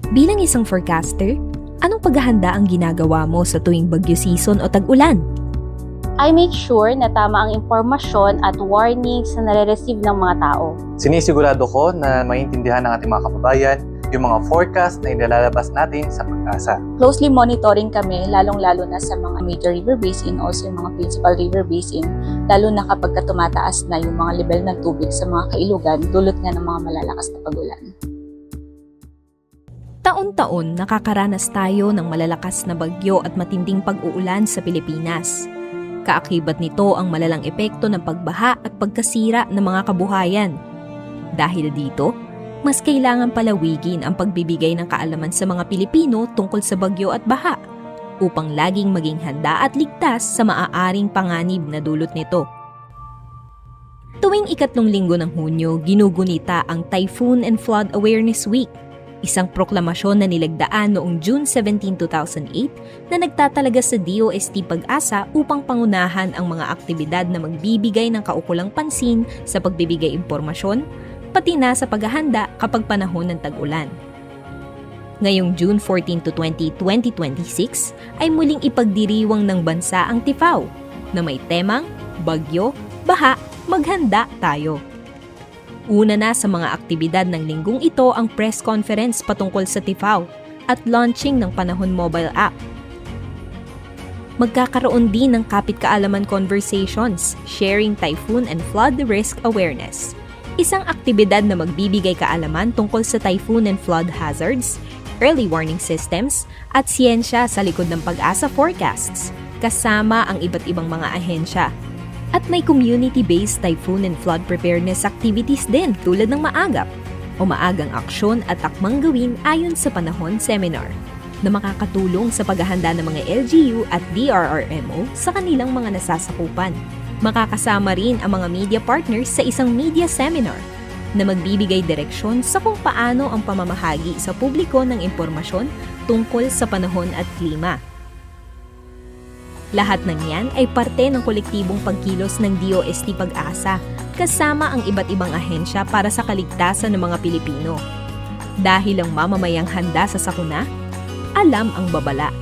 Bilang isang forecaster, anong paghahanda ang ginagawa mo sa tuwing bagyo season o tag-ulan? I make sure na tama ang impormasyon at warnings na nare-receive ng mga tao. Sinisigurado ko na maintindihan ng ating mga kababayan yung mga forecast na inilalabas natin sa Pag-asa. Closely monitoring kami, lalong-lalo na sa mga major river basin, also yung mga principal river basin, lalo na kapag tumataas na yung mga level ng tubig sa mga kailugan, dulot nga ng mga malalakas na pag-ulan. Taon-taon nakakaranas tayo ng malalakas na bagyo at matinding pag-uulan sa Pilipinas. Kaakibat nito ang malalang epekto ng pagbaha at pagkasira ng mga kabuhayan. Dahil dito, mas kailangan palawigin ang pagbibigay ng kaalaman sa mga Pilipino tungkol sa bagyo at baha upang laging maging handa at ligtas sa maaaring panganib na dulot nito. Tuwing 3 linggo ng Hunyo, ginugunita ang Typhoon and Flood Awareness Week, isang proklamasyon na nilagdaan noong June 17, 2008 na nagtatalaga sa DOST Pag-asa upang pangunahan ang mga aktibidad na magbibigay ng kaukulang pansin sa pagbibigay impormasyon, pati na sa paghahanda kapag panahon ng tag-ulan. Ngayong June 14 to 20, 2026 ay muling ipagdiriwang ng bansa ang Tifao na may temang Bagyo, Baha, Maghanda Tayo. Una na sa mga aktibidad ng linggong ito ang press conference patungkol sa Tifao at launching ng Panahon mobile app. Magkakaroon din ng kapit-kaalaman conversations, sharing typhoon and flood risk awareness. Isang aktibidad na magbibigay kaalaman tungkol sa typhoon and flood hazards, early warning systems, at siyensya sa likod ng Pag-asa forecasts, kasama ang iba't ibang mga ahensya. At may community-based typhoon and flood preparedness activities din tulad ng Maagap o Maagang Aksyon at Akmang Gawin ayon sa Panahon Seminar na makakatulong sa paghahanda ng mga LGU at DRRMO sa kanilang mga nasasakupan. Makakasama rin ang mga media partners sa isang media seminar na magbibigay direksyon sa kung paano ang pamamahagi sa publiko ng impormasyon tungkol sa panahon at klima. Lahat ng yan ay parte ng kolektibong pagkilos ng DOST Pag-asa kasama ang iba't ibang ahensya para sa kaligtasan ng mga Pilipino. Dahil ang mamamayang handa sa sakuna, alam ang babala.